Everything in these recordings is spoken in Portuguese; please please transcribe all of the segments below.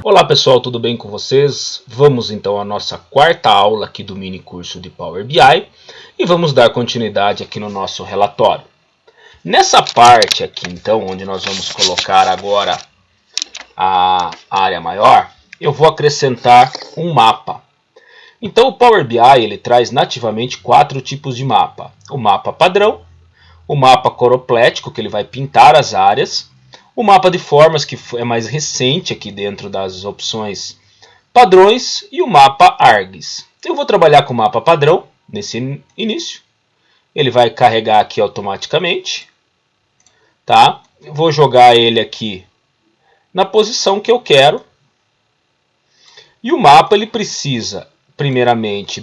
Olá pessoal, tudo bem com vocês? Vamos então à nossa quarta aula aqui do mini curso de Power BI e vamos dar continuidade aqui no nosso relatório. Nessa parte aqui então, onde nós vamos colocar agora a área maior, eu vou acrescentar um mapa. Então o Power BI ele traz nativamente 4 tipos de mapa. O mapa padrão, o mapa coroplético, que ele vai pintar as áreas, o mapa de formas, que é mais recente aqui dentro das opções padrões, e o mapa ARGS. Eu vou trabalhar com o mapa padrão nesse início. Ele vai carregar aqui automaticamente. Tá? Eu vou jogar ele aqui na posição que eu quero. E o mapa ele precisa, primeiramente,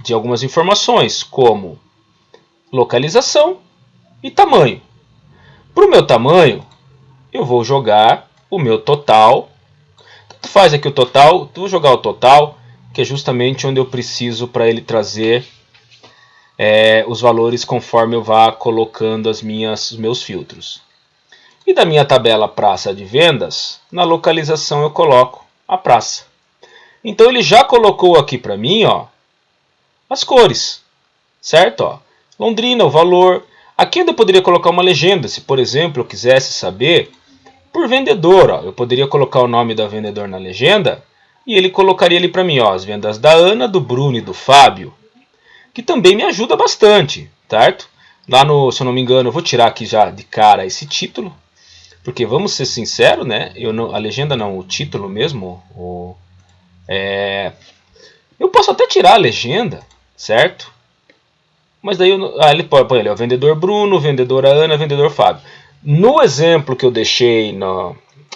de algumas informações, como localização e tamanho. Para o meu tamanho, eu vou jogar o meu total. Tanto faz aqui o total, vou jogar o total, que é justamente onde eu preciso para ele trazer os valores conforme eu vá colocando os meus filtros. E da minha tabela praça de vendas, na localização eu coloco a praça. Então ele já colocou aqui para mim, ó, as cores, certo? Ó, Londrina, o valor. Aqui eu poderia colocar uma legenda, se por exemplo eu quisesse saber por vendedor. Ó, eu poderia colocar o nome do vendedor na legenda e ele colocaria ali para mim, ó, as vendas da Ana, do Bruno e do Fábio, que também me ajuda bastante, certo? Lá no, se eu não me engano, eu vou tirar aqui já de cara esse título, porque vamos ser sinceros, né? A legenda não, o título mesmo, eu posso até tirar a legenda, certo? Mas daí ele põe ali, ó, vendedor Bruno, vendedora Ana, vendedor Fábio. No exemplo que eu deixei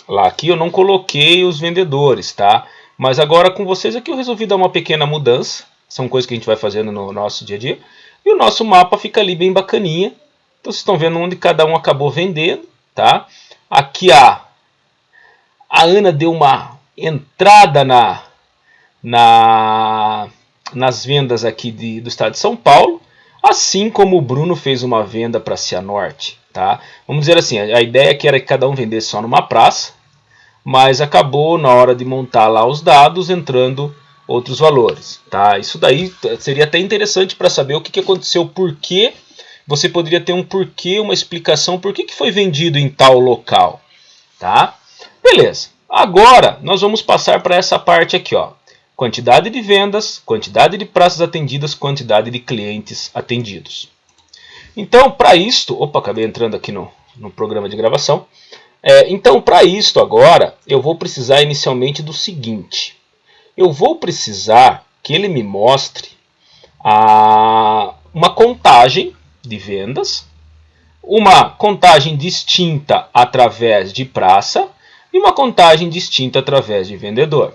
lá aqui, eu não coloquei os vendedores, tá? Mas agora com vocês aqui eu resolvi dar uma pequena mudança. São coisas que a gente vai fazendo no nosso dia a dia. E o nosso mapa fica ali bem bacaninha. Então vocês estão vendo onde cada um acabou vendendo, tá? Aqui a Ana deu uma entrada nas vendas aqui do estado de São Paulo. Assim como o Bruno fez uma venda para Cianorte. Tá? Vamos dizer assim, a ideia que era que cada um vendesse só numa praça, mas acabou na hora de montar lá os dados entrando outros valores. Tá? Isso daí seria até interessante para saber o que aconteceu, por que você poderia ter um porquê, uma explicação por que foi vendido em tal local. Tá? Beleza, agora nós vamos passar para essa parte aqui, ó. Quantidade de vendas, quantidade de praças atendidas, quantidade de clientes atendidos. Então, para isto... Opa, acabei entrando aqui no programa de gravação. Então, para isto agora, eu vou precisar inicialmente do seguinte. Eu vou precisar que ele me mostre uma contagem de vendas, uma contagem distinta através de praça e uma contagem distinta através de vendedor.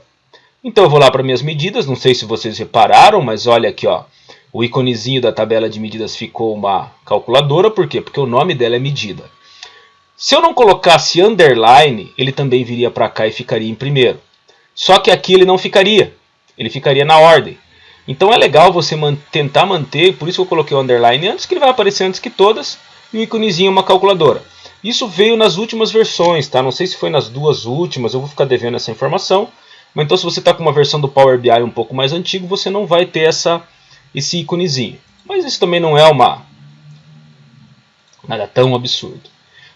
Então eu vou lá para minhas medidas, não sei se vocês repararam, mas olha aqui, ó, o íconezinho da tabela de medidas ficou uma calculadora, por quê? Porque o nome dela é medida. Se eu não colocasse underline, ele também viria para cá e ficaria em primeiro. Só que aqui ele não ficaria, ele ficaria na ordem. Então é legal você tentar manter, por isso que eu coloquei o underline antes, que ele vai aparecer antes que todas, e o íconezinho é uma calculadora. Isso veio nas últimas versões, tá? Não sei se foi nas duas últimas, eu vou ficar devendo essa informação. Mas então se você está com uma versão do Power BI um pouco mais antigo, você não vai ter esse íconezinho. Mas isso também não é nada tão absurdo.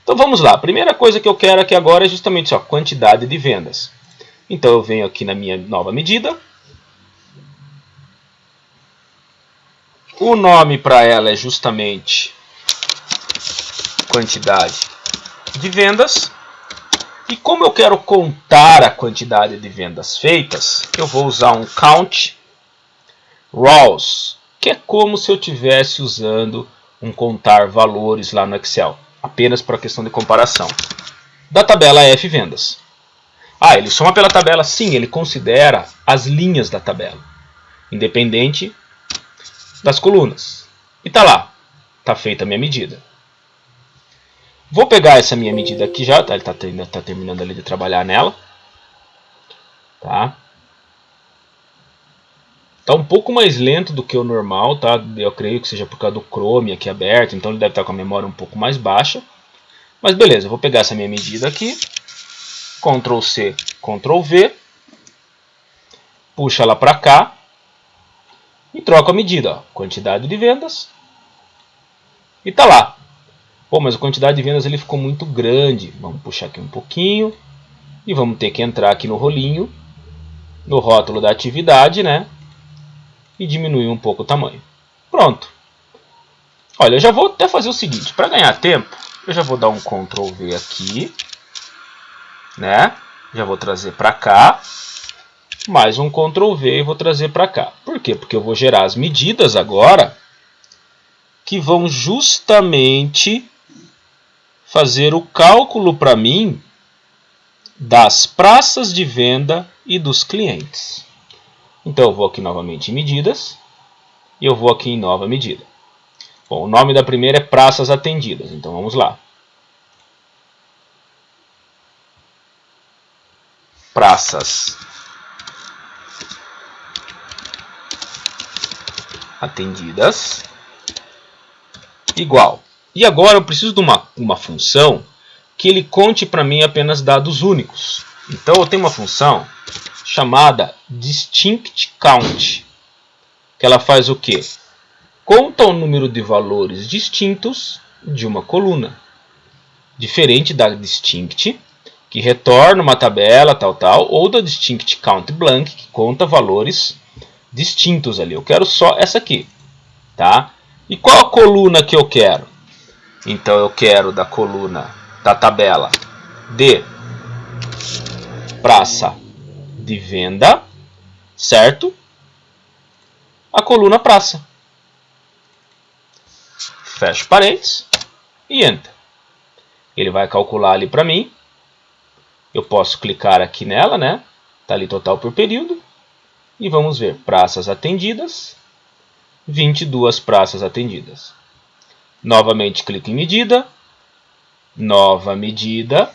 Então vamos lá. A primeira coisa que eu quero aqui agora é justamente a quantidade de vendas. Então eu venho aqui na minha nova medida. O nome para ela é justamente quantidade de vendas. E como eu quero contar a quantidade de vendas feitas, eu vou usar um count rows, que é como se eu estivesse usando um contar valores lá no Excel, apenas para questão de comparação, da tabela F vendas. Ele soma pela tabela? Sim, ele considera as linhas da tabela, independente das colunas. E tá lá, tá feita a minha medida. Vou pegar essa minha medida aqui já, tá? Ele tá terminando ali de trabalhar nela. Tá? Tá um pouco mais lento do que o normal, tá? Eu creio que seja por causa do Chrome aqui aberto, então ele deve estar com a memória um pouco mais baixa. Mas beleza, eu vou pegar essa minha medida aqui. Ctrl C, Ctrl V, puxa ela para cá e troco a medida, ó, quantidade de vendas, e tá lá. Pô, mas a quantidade de vendas ele ficou muito grande. Vamos puxar aqui um pouquinho e vamos ter que entrar aqui no rolinho, no rótulo da atividade, né? E diminuir um pouco o tamanho. Pronto. Olha, eu já vou até fazer o seguinte, para ganhar tempo, eu já vou dar um Ctrl V aqui, né? Já vou trazer para cá, mais um Ctrl V e vou trazer para cá. Por quê? Porque eu vou gerar as medidas agora que vão justamente fazer o cálculo para mim das praças de venda e dos clientes. Então eu vou aqui novamente em medidas e eu vou aqui em nova medida. Bom, o nome da primeira é praças atendidas, então vamos lá. Praças atendidas igual. E agora eu preciso de uma função que ele conte para mim apenas dados únicos. Então eu tenho uma função chamada distinctCount, que ela faz o quê? Conta o número de valores distintos de uma coluna. Diferente da distinct, que retorna uma tabela, ou da distinctCountBlank, que conta valores distintos ali. Eu quero só essa aqui, tá? E qual a coluna que eu quero? Então eu quero da coluna da tabela de praça de venda, certo? A coluna praça. Fecho parênteses e Enter. Ele vai calcular ali para mim. Eu posso clicar aqui nela, né? Tá ali total por período. E vamos ver, praças atendidas, 22 praças atendidas. Novamente clico em medida, nova medida.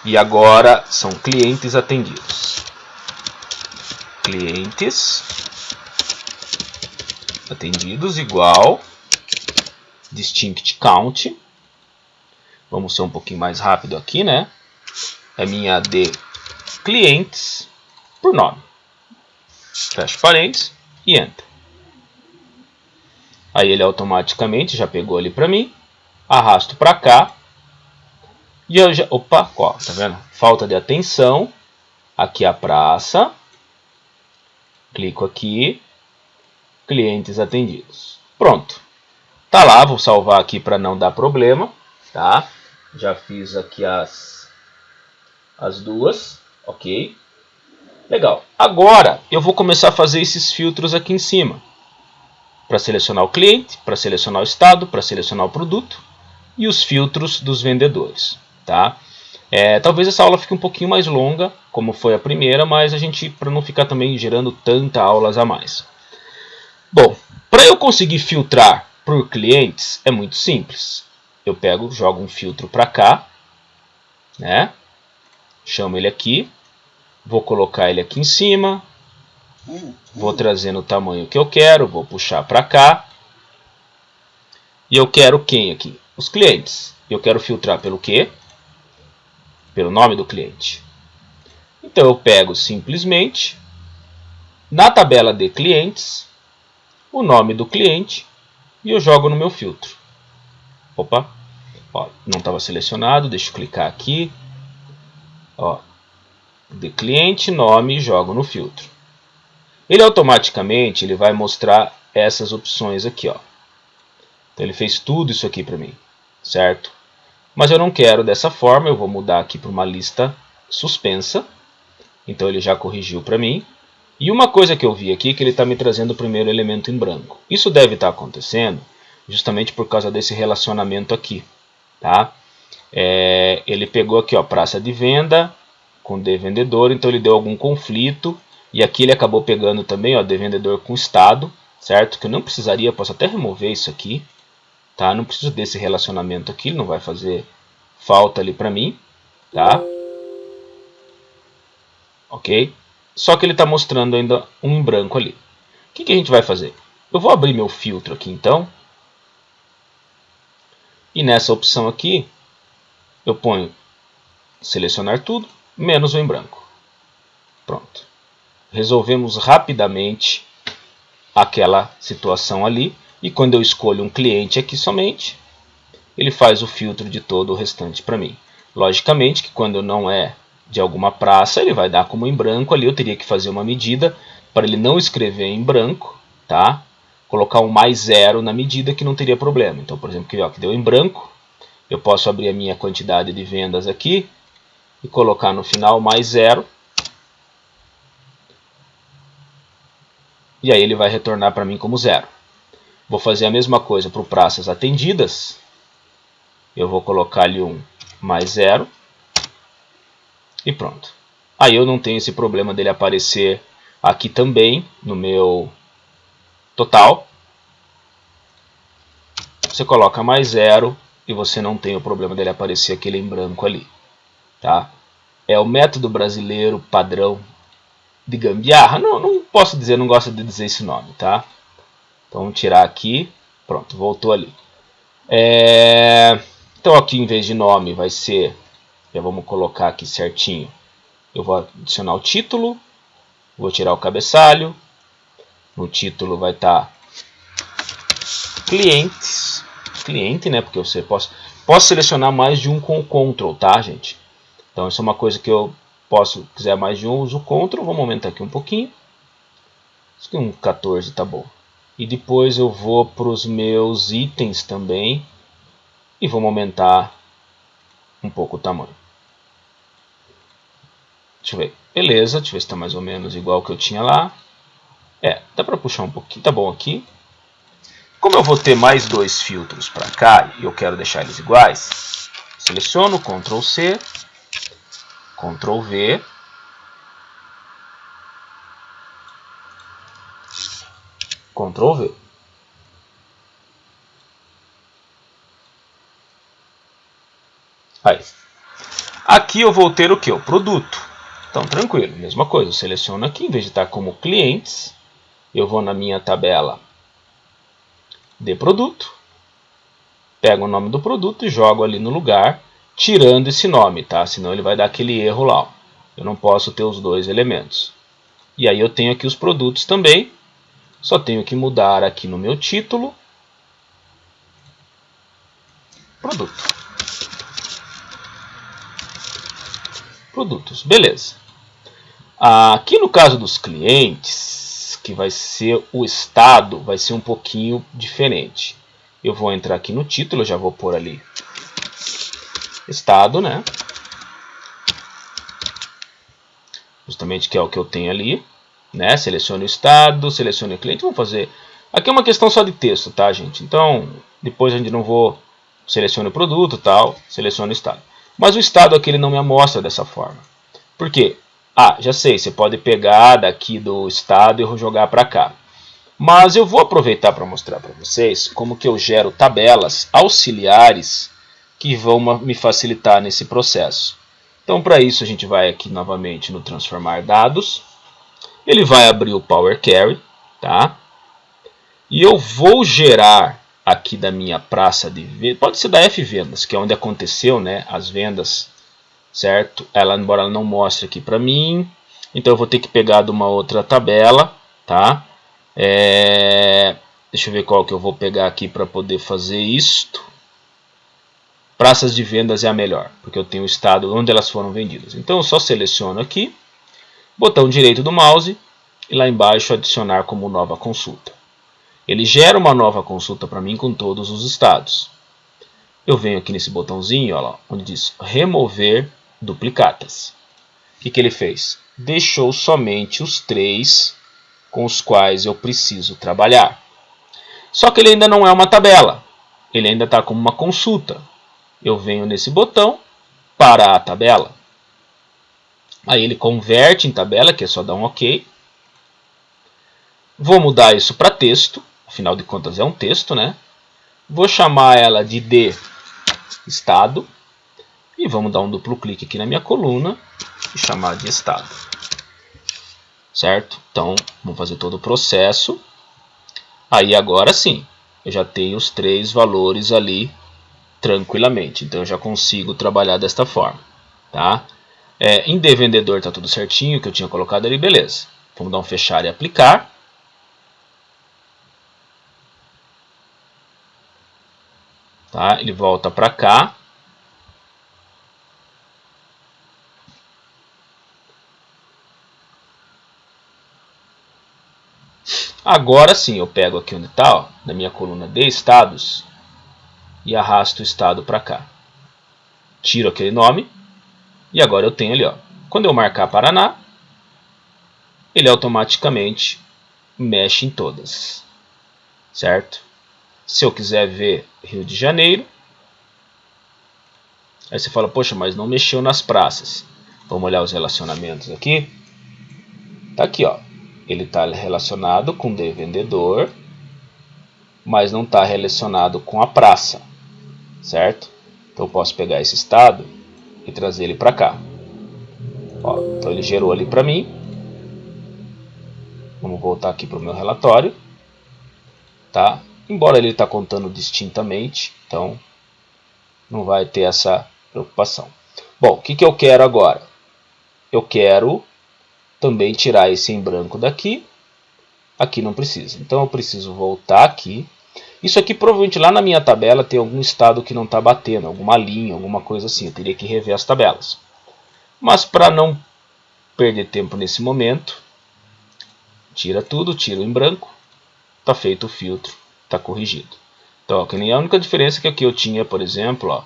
E agora são clientes atendidos. Clientes atendidos igual distinctCount. Vamos ser um pouquinho mais rápido aqui, né? É minha de clientes por nome. Fecho parênteses e Enter. Aí ele automaticamente já pegou ali para mim. Arrasto para cá. E eu já... Opa, ó, tá vendo? Falta de atenção. Aqui a praça. Clico aqui. Clientes atendidos. Pronto. Tá lá, vou salvar aqui para não dar problema. Tá? Já fiz aqui as duas. Ok. Legal. Agora eu vou começar a fazer esses filtros aqui em cima. Para selecionar o cliente, para selecionar o estado, para selecionar o produto e os filtros dos vendedores. Tá? Talvez essa aula fique um pouquinho mais longa, como foi a primeira, mas a gente, para não ficar também gerando tanta aulas a mais. Bom, para eu conseguir filtrar por clientes é muito simples. Eu pego, jogo um filtro para cá, né? Chamo ele aqui, vou colocar ele aqui em cima, vou trazer no tamanho que eu quero, vou puxar para cá. E eu quero quem aqui? Os clientes. Eu quero filtrar pelo quê? Pelo nome do cliente. Então eu pego simplesmente, na tabela de clientes, o nome do cliente e eu jogo no meu filtro. Opa, ó, não estava selecionado, deixa eu clicar aqui. Ó, de cliente, nome, jogo no filtro. Ele automaticamente vai mostrar essas opções aqui, ó. Então ele fez tudo isso aqui para mim, certo? Mas eu não quero dessa forma, eu vou mudar aqui para uma lista suspensa. Então ele já corrigiu para mim. E uma coisa que eu vi aqui é que ele está me trazendo o primeiro elemento em branco. Isso deve estar acontecendo justamente por causa desse relacionamento aqui, tá? Ele pegou aqui, ó, praça de venda com de vendedor, então ele deu algum conflito. E aqui ele acabou pegando também, ó, de vendedor com estado, certo? Que eu não precisaria, posso até remover isso aqui, tá? Não preciso desse relacionamento aqui, ele não vai fazer falta ali para mim, tá? Ok? Só que ele está mostrando ainda um em branco ali. O que a gente vai fazer? Eu vou abrir meu filtro aqui então. E nessa opção aqui, eu ponho selecionar tudo, menos o em branco. Pronto. Resolvemos rapidamente aquela situação ali. E quando eu escolho um cliente aqui somente, ele faz o filtro de todo o restante para mim. Logicamente que quando não é de alguma praça, ele vai dar como em branco. Ali eu teria que fazer uma medida para ele não escrever em branco, tá? Colocar um mais 0 na medida, que não teria problema. Então, por exemplo, que deu em branco, eu posso abrir a minha quantidade de vendas aqui e colocar no final mais 0. E aí ele vai retornar para mim como 0. Vou fazer a mesma coisa para o praças atendidas. Eu vou colocar ali um mais 0. E pronto. Aí eu não tenho esse problema dele aparecer aqui também no meu total. Você coloca mais 0 e você não tem o problema dele aparecer aquele em branco ali. Tá? É o método brasileiro padrão de gambiarra. Não posso dizer, não gosto de dizer esse nome. Tá? Então vamos tirar aqui. Pronto, voltou ali. Então aqui em vez de nome vai ser, já vamos colocar aqui certinho. Eu vou adicionar o título, vou tirar o cabeçalho. No título vai estar clientes, cliente, né? Porque você posso selecionar mais de um com o Ctrl, tá, gente? Então isso é uma coisa que eu posso, quiser mais de um, uso o Ctrl. Vamos aumentar aqui um pouquinho. Acho que um 14 tá bom. E depois eu vou para os meus itens também e vamos aumentar um pouco o tamanho. Deixa eu ver. Beleza, deixa eu ver se está mais ou menos igual que eu tinha lá. Dá para puxar um pouquinho, tá bom aqui. Como eu vou ter mais dois filtros para cá e eu quero deixar eles iguais, seleciono Ctrl C, Ctrl V, Ctrl V. Aí. Aqui eu vou ter o que? O produto. Então, tranquilo, mesma coisa. Eu seleciono aqui, em vez de estar como clientes, eu vou na minha tabela de produto, pego o nome do produto e jogo ali no lugar, tirando esse nome, tá? Senão ele vai dar aquele erro lá. Ó. Eu não posso ter os dois elementos. E aí eu tenho aqui os produtos também. Só tenho que mudar aqui no meu título. Produto. Produtos, beleza. Aqui no caso dos clientes, que vai ser o estado, vai ser um pouquinho diferente. Eu vou entrar aqui no título, já vou pôr ali estado, né? Justamente que é o que eu tenho ali, né? Selecione o estado, selecione o cliente. Vamos fazer. Aqui é uma questão só de texto, tá, gente? Então, depois a gente não vou selecione o produto, tal, selecione o estado. Mas o estado aqui ele não me mostra dessa forma. Por quê? Já sei, você pode pegar daqui do estado e jogar para cá. Mas eu vou aproveitar para mostrar para vocês como que eu gero tabelas auxiliares que vão me facilitar nesse processo. Então, para isso, a gente vai aqui novamente no transformar dados. Ele vai abrir o Power Query, tá? E eu vou gerar aqui da minha praça de vendas, pode ser da F Vendas, que é onde aconteceu, né, as vendas, certo? Embora ela não mostre aqui para mim, então eu vou ter que pegar de uma outra tabela, tá? Deixa eu ver qual que eu vou pegar aqui para poder fazer isto. Praças de vendas é a melhor, porque eu tenho o estado onde elas foram vendidas. Então eu só seleciono aqui, botão direito do mouse e lá embaixo adicionar como nova consulta. Ele gera uma nova consulta para mim com todos os estados. Eu venho aqui nesse botãozinho, ó lá, onde diz remover duplicatas. O que ele fez? Deixou somente os 3 com os quais eu preciso trabalhar. Só que ele ainda não é uma tabela. Ele ainda está como uma consulta. Eu venho nesse botão para a tabela. Aí ele converte em tabela, que é só dar um OK. Vou mudar isso para texto. Afinal de contas é um texto, né? Vou chamar ela de D estado. E vamos dar um duplo clique aqui na minha coluna e chamar de estado. Certo? Então, vamos fazer todo o processo. Aí agora sim, eu já tenho os 3 valores ali tranquilamente. Então eu já consigo trabalhar desta forma, tá? Em devendedor tá tudo certinho, que eu tinha colocado ali, beleza. Vamos dar um fechar e aplicar. Tá? Ele volta para cá. Agora sim, eu pego aqui onde está, na minha coluna de estados, e arrasto o estado para cá. Tiro aquele nome, e agora eu tenho ali, ó. Quando eu marcar Paraná, ele automaticamente mexe em todas, certo? Se eu quiser ver Rio de Janeiro, aí você fala, poxa, mas não mexeu nas praças. Vamos olhar os relacionamentos aqui. Tá aqui, ó. Ele está relacionado com o vendedor, mas não está relacionado com a praça, certo? Então eu posso pegar esse estado e trazer ele para cá. Ó, então ele gerou ali para mim. Vamos voltar aqui para o meu relatório, tá? Embora ele está contando distintamente, então não vai ter essa preocupação. Bom, o que eu quero agora? Eu quero também tirar esse em branco daqui. Aqui não precisa. Então eu preciso voltar aqui. Isso aqui provavelmente lá na minha tabela tem algum estado que não está batendo, alguma linha, alguma coisa assim. Eu teria que rever as tabelas. Mas para não perder tempo nesse momento, tira tudo, tira em branco. Está feito o filtro, está corrigido. Então, ó, que nem a única diferença é que aqui eu tinha, por exemplo, ó,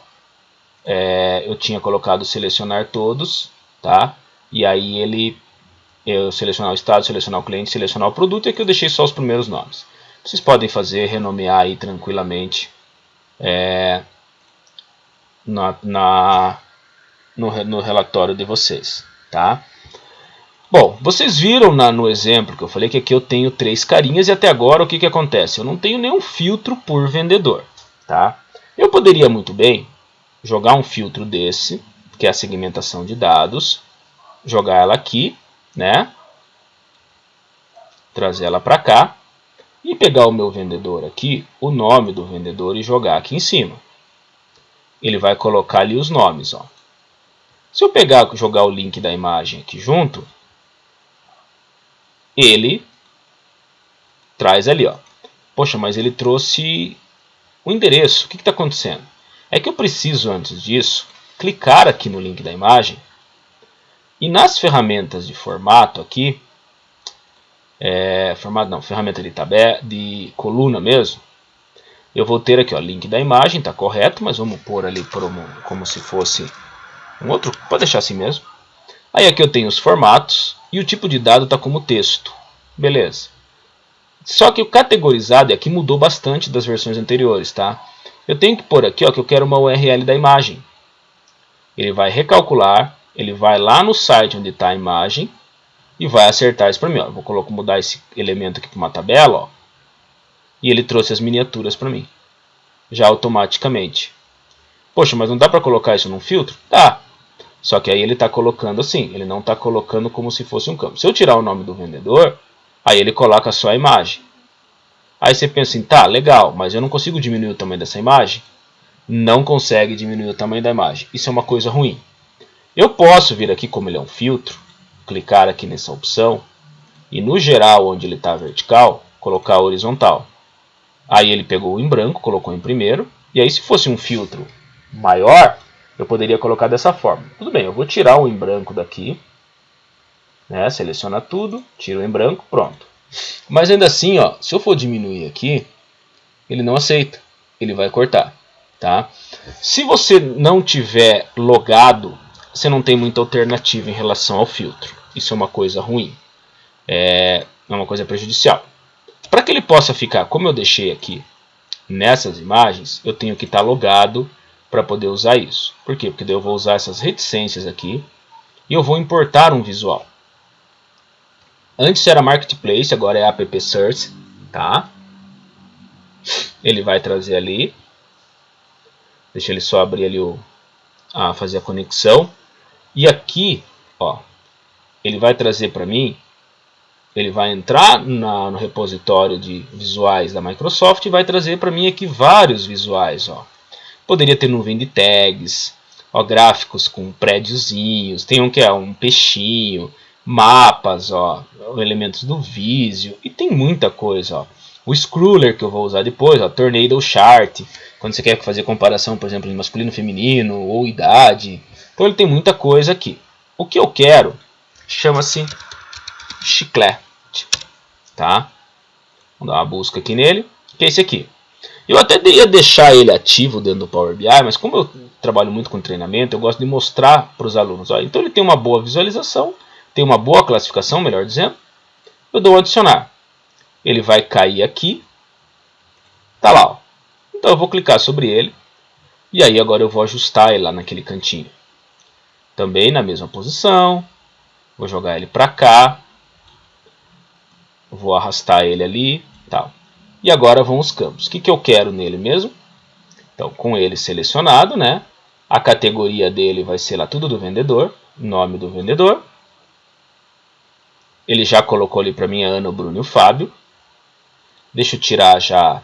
eu tinha colocado selecionar todos, tá? E aí eu selecionar o estado, selecionar o cliente, selecionar o produto, e aqui eu deixei só os primeiros nomes. Vocês podem fazer, renomear aí tranquilamente no relatório de vocês, tá? Bom, vocês viram no exemplo que eu falei que aqui eu tenho 3 carinhas e até agora o que acontece? Eu não tenho nenhum filtro por vendedor, tá? Eu poderia muito bem jogar um filtro desse, que é a segmentação de dados, jogar ela aqui, né? Trazer ela para cá e pegar o meu vendedor aqui, o nome do vendedor, e jogar aqui em cima. Ele vai colocar ali os nomes, ó. Se eu jogar o link da imagem aqui junto, ele traz ali, ó. Poxa, mas ele trouxe o endereço. O que está acontecendo? É que eu preciso, antes disso, clicar aqui no link da imagem e nas ferramentas de formato aqui, ferramenta de coluna mesmo, eu vou ter aqui, ó, link da imagem, está correto, mas vamos pôr ali como se fosse um outro, pode deixar assim mesmo. Aí aqui eu tenho os formatos e o tipo de dado está como texto, beleza. Só que o categorizado aqui mudou bastante das versões anteriores, tá? Eu tenho que pôr aqui, ó, que eu quero uma URL da imagem. Ele vai recalcular, ele vai lá no site onde está a imagem e vai acertar isso para mim, ó. Eu vou mudar esse elemento aqui para uma tabela, ó, e ele trouxe as miniaturas para mim, já automaticamente. Poxa, mas não dá para colocar isso num filtro? Dá. Só que aí ele está colocando assim, ele não está colocando como se fosse um campo. Se eu tirar o nome do vendedor, aí ele coloca só a imagem. Aí você pensa assim, tá, legal, mas eu não consigo diminuir o tamanho dessa imagem? Não consegue diminuir o tamanho da imagem. Isso é uma coisa ruim. Eu posso vir aqui, como ele é um filtro, clicar aqui nessa opção e no geral, onde ele está vertical, colocar horizontal. Aí ele pegou em branco, colocou em primeiro, e aí se fosse um filtro maior, eu poderia colocar dessa forma. Tudo bem, eu vou tirar o em branco daqui, né? Seleciona tudo, tiro o em branco, pronto. Mas ainda assim, ó, se eu for diminuir aqui, ele não aceita, ele vai cortar, tá? Se você não tiver logado, você não tem muita alternativa em relação ao filtro. Isso é uma coisa ruim, é uma coisa prejudicial. Para que ele possa ficar como eu deixei aqui nessas imagens, eu tenho que estar logado para poder usar isso. Por quê? Porque daí eu vou usar essas reticências aqui e eu vou importar um visual. Antes era Marketplace, agora é App Search, tá? Ele vai trazer ali. Deixa ele só abrir ali fazer a conexão. E aqui, ó, ele vai trazer para mim, ele vai entrar no repositório de visuais da Microsoft e vai trazer para mim aqui vários visuais, ó. Poderia ter nuvem de tags, ó, gráficos com prédiozinhos, tem um que é um peixinho, mapas, ó, elementos do Visio, e tem muita coisa. Ó. O Scroller que eu vou usar depois, ó, Tornado Chart, quando você quer fazer comparação, por exemplo, em masculino, feminino ou idade. Então ele tem muita coisa aqui. O que eu quero chama-se Chiclete, tá? Vamos dar uma busca aqui nele, que é esse aqui. Eu até ia deixar ele ativo dentro do Power BI, mas como eu trabalho muito com treinamento, eu gosto de mostrar para os alunos. Ó, então ele tem uma boa visualização, tem uma boa classificação, melhor dizendo. Eu dou um adicionar. Ele vai cair aqui. Tá lá. Ó. Então eu vou clicar sobre ele. E aí agora eu vou ajustar ele lá naquele cantinho. Também na mesma posição. Vou jogar ele para cá. Vou arrastar ele ali. Tal. E agora vão os campos. O que eu quero nele mesmo? Então, com ele selecionado, né? A categoria dele vai ser lá tudo do vendedor. Nome do vendedor. Ele já colocou ali para mim a Ana, o Bruno e o Fábio. Deixa eu tirar já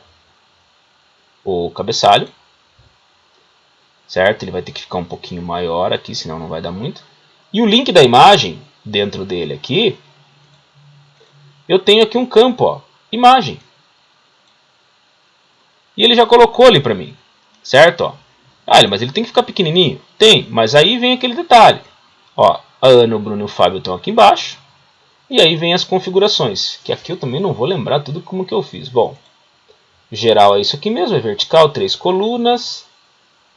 o cabeçalho. Certo? Ele vai ter que ficar um pouquinho maior aqui, senão não vai dar muito. E o link da imagem, dentro dele aqui, eu tenho aqui um campo, ó, imagem. E ele já colocou ali para mim, certo? Ó. Ah, mas ele tem que ficar pequenininho? Tem, mas aí vem aquele detalhe. Ó, a Ana, o Bruno e o Fábio estão aqui embaixo. E aí vem as configurações, que aqui eu também não vou lembrar tudo como que eu fiz. Bom, geral é isso aqui mesmo, é vertical, 3 colunas.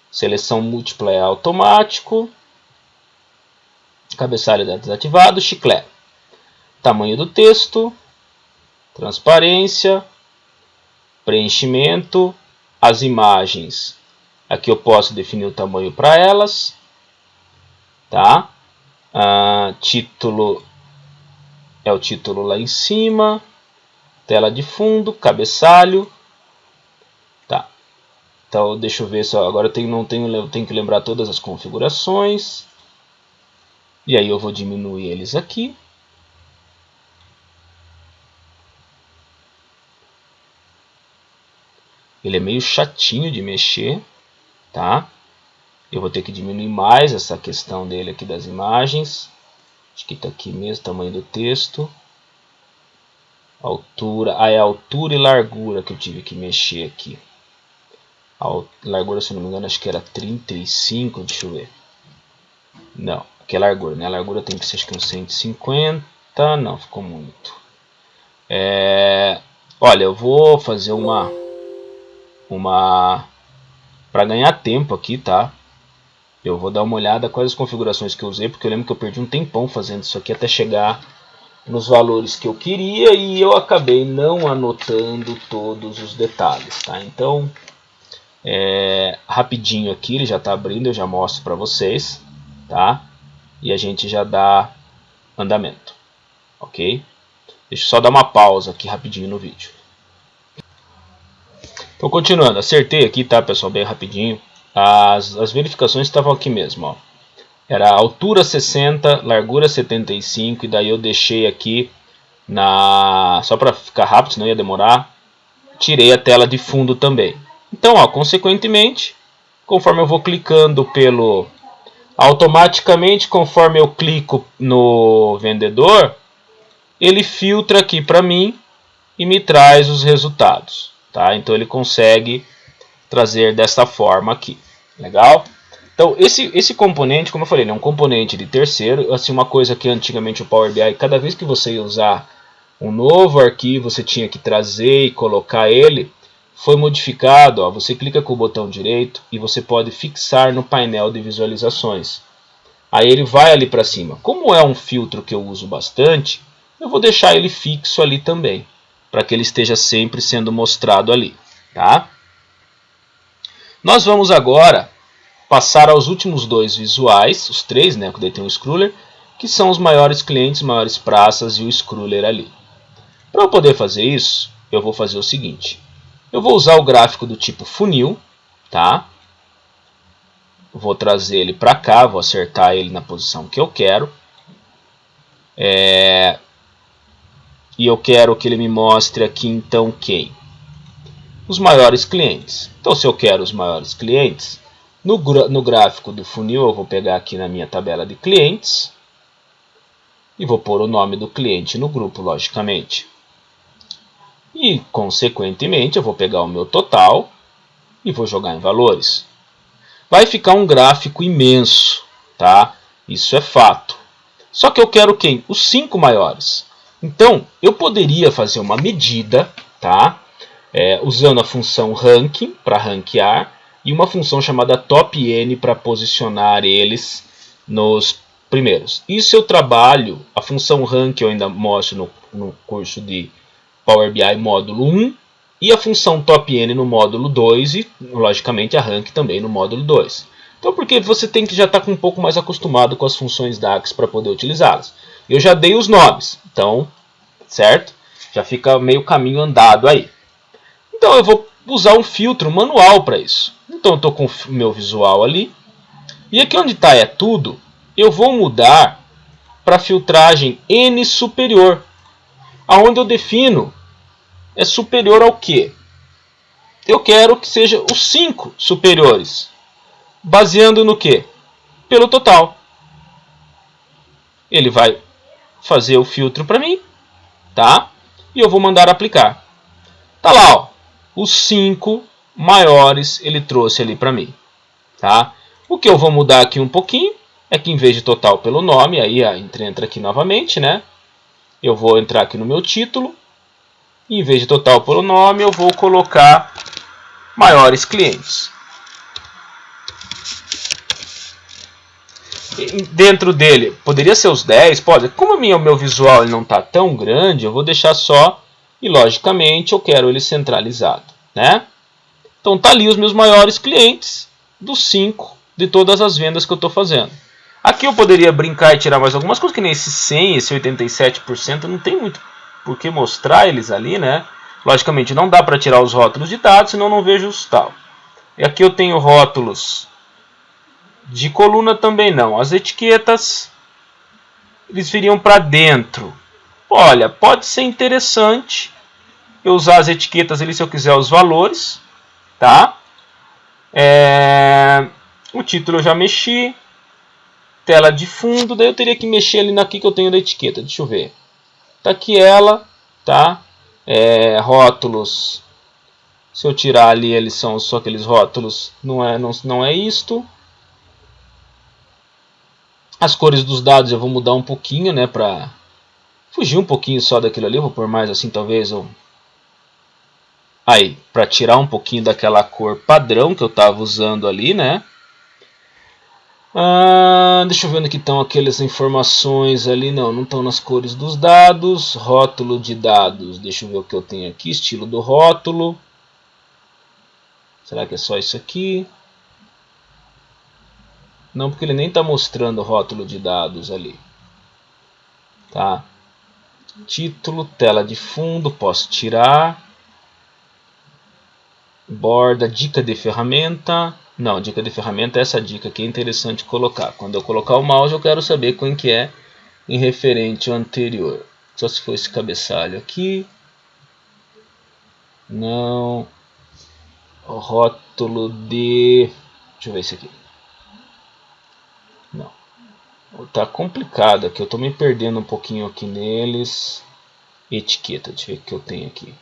Seleção múltipla é automático. Cabeçalho desativado, chiclete. Tamanho do texto. Transparência. Preenchimento. As imagens. Aqui eu posso definir o tamanho para elas. Tá? Título é o título lá em cima. Tela de fundo, cabeçalho. Tá. Então deixa eu ver só. Agora eu tenho que lembrar todas as configurações. E aí eu vou diminuir eles aqui. Ele é meio chatinho de mexer, tá? Eu vou ter que diminuir mais essa questão dele aqui das imagens. Acho que está aqui mesmo, tamanho do texto. Altura, é altura e largura que eu tive que mexer aqui. A largura, se não me engano, acho que era 35, deixa eu ver. Não, aqui é largura, né? A largura tem que ser acho que uns 150, não, ficou muito. Olha, eu vou fazer uma para ganhar tempo aqui, tá? Eu vou dar uma olhada quais as configurações que eu usei, porque eu lembro que eu perdi um tempão fazendo isso aqui até chegar nos valores que eu queria e eu acabei não anotando todos os detalhes, tá? Então, rapidinho aqui, ele já está abrindo, eu já mostro para vocês, tá? E a gente já dá andamento, ok? Deixa eu só dar uma pausa aqui rapidinho no vídeo. Então, continuando, acertei aqui, tá, pessoal, bem rapidinho. As verificações estavam aqui mesmo, ó. Era altura 60, largura 75, e daí eu deixei aqui, só para ficar rápido, senão ia demorar, tirei a tela de fundo também. Então, ó, consequentemente, conforme eu vou clicando automaticamente, conforme eu clico no vendedor, ele filtra aqui para mim e me traz os resultados. Tá? Então ele consegue trazer dessa forma aqui. Legal? Então esse componente, como eu falei, ele é um componente de terceiro. Assim, uma coisa que antigamente o Power BI, cada vez que você ia usar um novo arquivo, você tinha que trazer e colocar ele, foi modificado. Ó, você clica com o botão direito e você pode fixar no painel de visualizações. Aí ele vai ali para cima. Como é um filtro que eu uso bastante, eu vou deixar ele fixo ali também, para que ele esteja sempre sendo mostrado ali. Tá? Nós vamos agora passar aos últimos dois visuais, os três, né, que daí tem o Scroller, que são os maiores clientes, maiores praças e o Scroller ali. Para eu poder fazer isso, eu vou fazer o seguinte. Eu vou usar o gráfico do tipo funil, tá? Vou trazer ele para cá, vou acertar ele na posição que eu quero. E eu quero que ele me mostre aqui então quem? Os maiores clientes. Então, se eu quero os maiores clientes, No gráfico do funil, eu vou pegar aqui na minha tabela de clientes e vou pôr o nome do cliente no grupo, logicamente. E, consequentemente, eu vou pegar o meu total e vou jogar em valores. Vai ficar um gráfico imenso, tá? Isso é fato. Só que eu quero quem? Os 5 maiores. Então, eu poderia fazer uma medida, tá? Usando a função ranking para ranquear e uma função chamada top-n para posicionar eles nos primeiros. Isso eu trabalho, a função rank eu ainda mostro no curso de Power BI módulo 1 e a função top-n no módulo 2 e, logicamente, a rank também no módulo 2. Então, porque você tem que já estar um pouco mais acostumado com as funções DAX para poder utilizá-las. Eu já dei os nomes, então, certo? Já fica meio caminho andado aí. Então, eu vou usar um filtro manual para isso. Então, eu estou com o meu visual ali. E aqui onde está tudo, eu vou mudar para filtragem N superior. Aonde eu defino é superior ao quê? Eu quero que seja os 5 superiores. Baseando no quê? Pelo total. Ele vai fazer o filtro para mim, tá? E eu vou mandar aplicar. Tá lá, ó. Os 5 maiores ele trouxe ali para mim, tá? O que eu vou mudar aqui um pouquinho é que em vez de total pelo nome, aí entra aqui novamente, né? Eu vou entrar aqui no meu título. E em vez de total pelo nome, eu vou colocar maiores clientes. Dentro dele, poderia ser os 10, pode. Como o meu visual ele não está tão grande, eu vou deixar só. E logicamente eu quero ele centralizado, né? Então tá ali os meus maiores clientes dos 5 de todas as vendas que eu estou fazendo. Aqui eu poderia brincar e tirar mais algumas coisas, que nem esse 100, esse 87%, não tem muito por que mostrar eles ali, né? Logicamente não dá para tirar os rótulos de dados, senão não vejo os tal. E aqui eu tenho rótulos de coluna também não. As etiquetas, eles viriam para dentro. Olha, pode ser interessante eu usar as etiquetas ali se eu quiser os valores, tá? O título eu já mexi. Tela de fundo, daí eu teria que mexer ali aqui que eu tenho da etiqueta. Deixa eu ver. Tá aqui ela, tá? Rótulos. Se eu tirar ali, eles são só aqueles rótulos. Não é isto. As cores dos dados eu vou mudar um pouquinho, né? Pra fugir um pouquinho só daquilo ali. Eu vou pôr mais assim, talvez. Aí, para tirar um pouquinho daquela cor padrão que eu estava usando ali, né? Deixa eu ver onde que estão aquelas informações ali. Não estão nas cores dos dados. Rótulo de dados. Deixa eu ver o que eu tenho aqui. Estilo do rótulo. Será que é só isso aqui? Não, porque ele nem está mostrando o rótulo de dados ali. Tá? Título, tela de fundo, posso tirar. Borda, dica de ferramenta. Não, dica de ferramenta é essa dica aqui, é interessante colocar. Quando eu colocar o mouse eu quero saber quem que é em referente ao anterior. Só se for esse cabeçalho aqui. Não. O rótulo de... Deixa eu ver esse aqui. Não. Tá complicado aqui, eu tô me perdendo um pouquinho aqui neles. Etiqueta, deixa eu ver o que eu tenho aqui.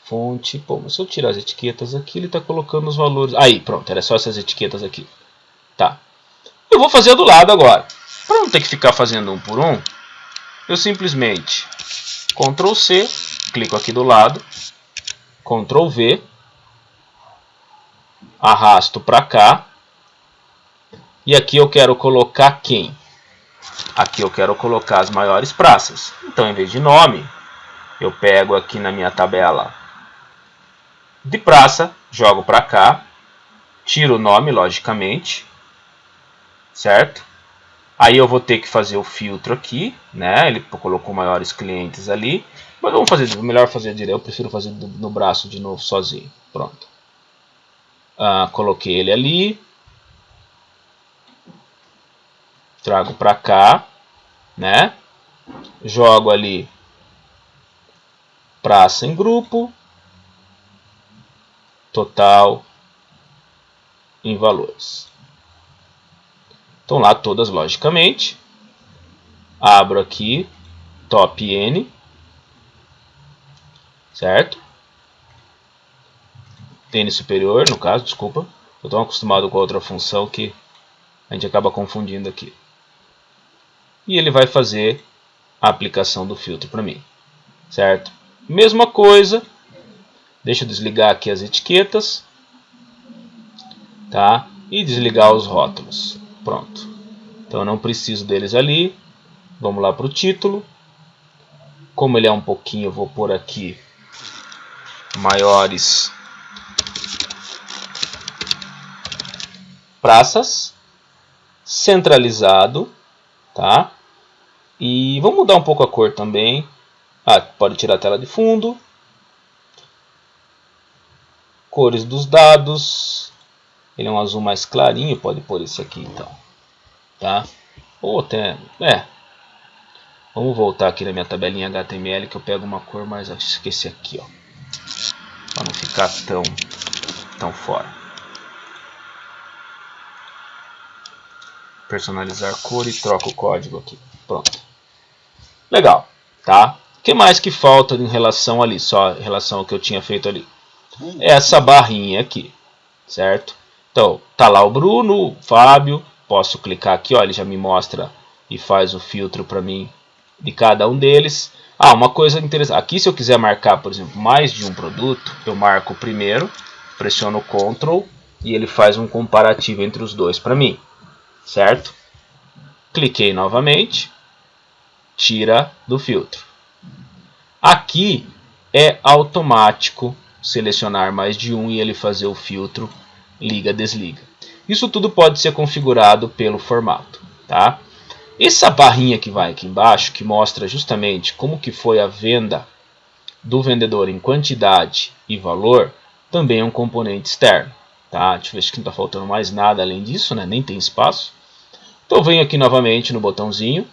Fonte, pô, mas se eu tirar as etiquetas aqui, ele está colocando os valores. Aí, pronto, era só essas etiquetas aqui. Tá. Eu vou fazer do lado agora. Para não ter que ficar fazendo um por um, eu simplesmente Ctrl C, clico aqui do lado, Ctrl V, arrasto para cá. E aqui eu quero colocar quem? Aqui eu quero colocar as maiores praças. Então, em vez de nome, eu pego aqui na minha tabela de praça, jogo para cá, tiro o nome, logicamente, certo? Aí eu vou ter que fazer o filtro aqui, né? Ele colocou maiores clientes ali, mas vamos fazer, melhor fazer direto, eu prefiro fazer no braço de novo sozinho. Pronto. Coloquei ele ali, trago para cá, né? Jogo ali praça em grupo, total em valores. Estão lá todas logicamente. Abro aqui top N, certo? N superior, no caso, desculpa. Eu estou acostumado com a outra função que a gente acaba confundindo aqui. E ele vai fazer a aplicação do filtro para mim, certo? Mesma coisa. Deixa eu desligar aqui as etiquetas, tá? E desligar os rótulos. Pronto. Então eu não preciso deles ali. Vamos lá para o título. Como ele é um pouquinho, eu vou pôr aqui maiores praças, centralizado, tá? E vamos mudar um pouco a cor também. Pode tirar a tela de fundo. Cores dos dados. Ele é um azul mais clarinho, pode pôr esse aqui então, tá? Ou até, vamos voltar aqui na minha tabelinha HTML que eu pego uma cor mais, acho que esse aqui, ó, para não ficar tão fora. Personalizar cor e troca o código aqui. Pronto. Legal, tá? O que mais que falta em relação ali, só em relação ao que eu tinha feito ali? Essa barrinha aqui, certo? Então, tá lá o Bruno, o Fábio, posso clicar aqui, ó, ele já me mostra e faz o filtro para mim de cada um deles. Uma coisa interessante, aqui se eu quiser marcar, por exemplo, mais de um produto, eu marco o primeiro, pressiono o Ctrl e ele faz um comparativo entre os dois para mim, certo? Cliquei novamente, tira do filtro. Aqui é automático selecionar mais de um e ele fazer o filtro liga, desliga. Isso tudo pode ser configurado pelo formato, tá? Essa barrinha que vai aqui embaixo, que mostra justamente como que foi a venda do vendedor em quantidade e valor, também é um componente externo, tá? Deixa eu ver se não está faltando mais nada além disso, né? Nem tem espaço. Então eu venho aqui novamente no botãozinho,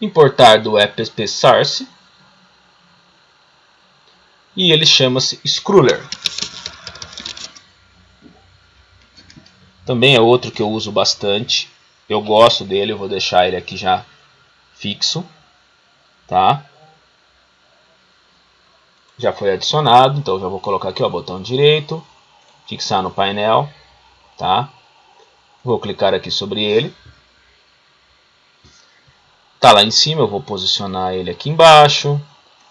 importar do app source, e ele chama-se Scroller. Também é outro que eu uso bastante. Eu gosto dele, eu vou deixar ele aqui já fixo, tá? Já foi adicionado, então já vou colocar aqui, ó, botão direito, fixar no painel, tá? Vou clicar aqui sobre ele. Tá lá em cima, eu vou posicionar ele aqui embaixo.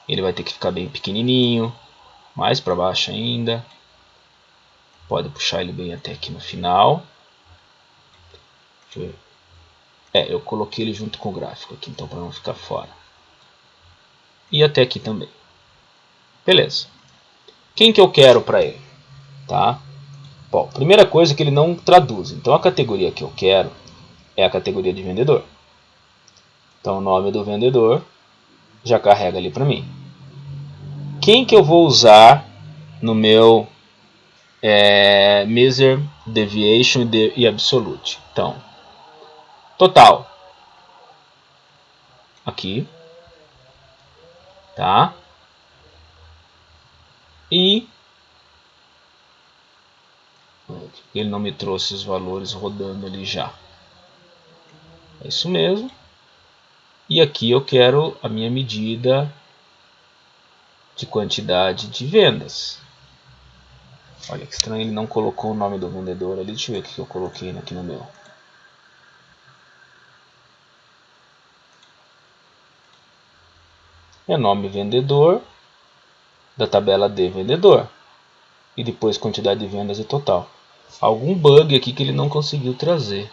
Ele vai ter que ficar bem pequenininho, mais para baixo ainda. Pode puxar ele bem até aqui no final. Eu coloquei ele junto com o gráfico aqui, então para não ficar fora. E até aqui também. Beleza. Quem que eu quero para ele? Tá? Bom, primeira coisa que ele não traduz. Então a categoria que eu quero é a categoria de vendedor. Então o nome do vendedor já carrega ali para mim. Quem que eu vou usar no meu Measure, Deviation e Absolute? Então, total. Aqui. Tá? E ele não me trouxe os valores rodando ali já. É isso mesmo. E aqui eu quero a minha medida de quantidade de vendas. Olha que estranho, ele não colocou o nome do vendedor ali. Deixa eu ver o que eu coloquei aqui no meu. É nome vendedor da tabela de vendedor. E depois quantidade de vendas e total. Algum bug aqui que ele não conseguiu trazer.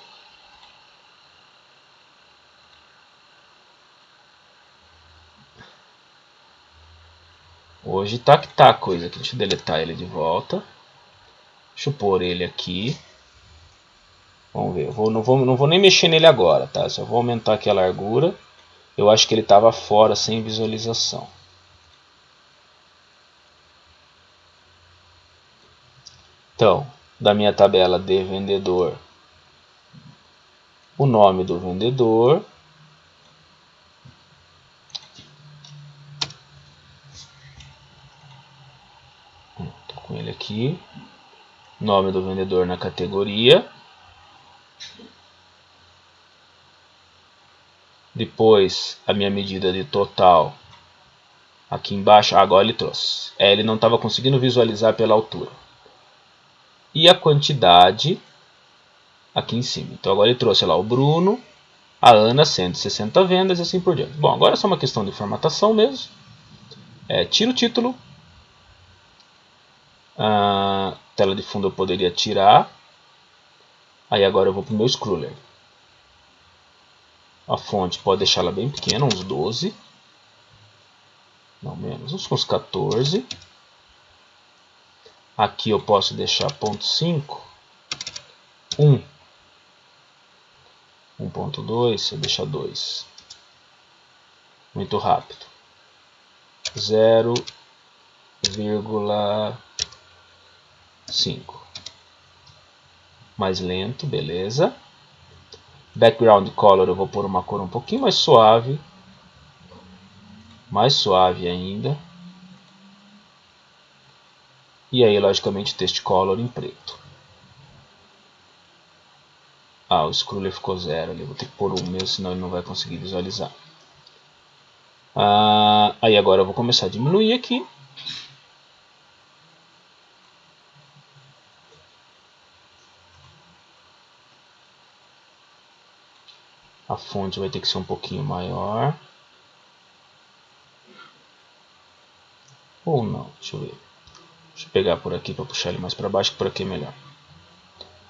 Hoje tá que tá a coisa aqui. Deixa eu deletar ele de volta. Deixa eu pôr ele aqui. Vamos ver. Não vou nem mexer nele agora, tá? Só vou aumentar aqui a largura. Eu acho que ele estava fora sem visualização. Então, da minha tabela de vendedor, o nome do vendedor. Estou com ele aqui. nome do vendedor na categoria. Depois a minha medida de total aqui embaixo. Agora ele trouxe. Ele não estava conseguindo visualizar pela altura. E a quantidade aqui em cima. Então agora ele trouxe lá o Bruno, a Ana, 160 vendas e assim por diante. Bom, agora é só uma questão de formatação mesmo. Tira o título. A tela de fundo eu poderia tirar. Aí agora eu vou para o meu scroller. A fonte pode deixar ela bem pequena, uns 12. Não menos, uns 14. Aqui eu posso deixar ponto 5. 1. 1.2, eu deixar 2. Muito rápido. 0,5. Mais lento, beleza. Background color eu vou pôr uma cor um pouquinho mais suave. Mais suave ainda. E aí, logicamente, text color em preto. O scroller ficou 0 ali. Vou ter que pôr 1 mesmo, senão ele não vai conseguir visualizar. Aí agora eu vou começar a diminuir aqui. A fonte vai ter que ser um pouquinho maior. Ou não, deixa eu ver. Deixa eu pegar por aqui para puxar ele mais para baixo, que por aqui é melhor.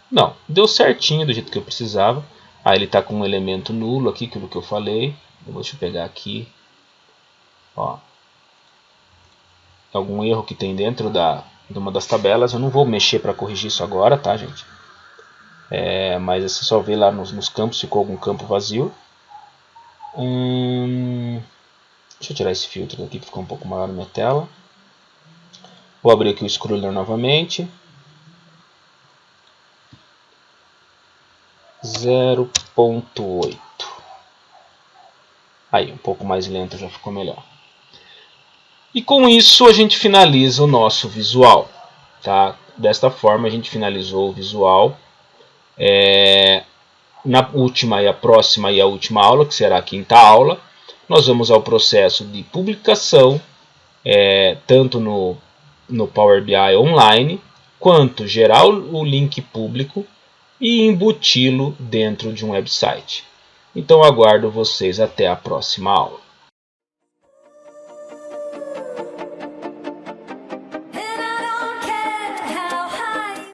Não, deu certinho do jeito que eu precisava. Ele está com um elemento nulo aqui, aquilo que eu falei. Deixa eu pegar aqui. Algum erro que tem dentro de uma das tabelas. Eu não vou mexer para corrigir isso agora, tá, gente? Mas você só vê lá nos campos, ficou algum campo vazio. Deixa eu tirar esse filtro daqui, que ficou um pouco maior na minha tela. Vou abrir aqui o scroller novamente. 0.8. Aí, um pouco mais lento já ficou melhor. E com isso a gente finaliza o nosso visual. Tá? Desta forma a gente finalizou o visual. Na última e a próxima e a última aula, que será a quinta aula, nós vamos ao processo de publicação, tanto no Power BI online, quanto gerar o link público e embuti-lo dentro de um website. Então aguardo vocês até a próxima aula.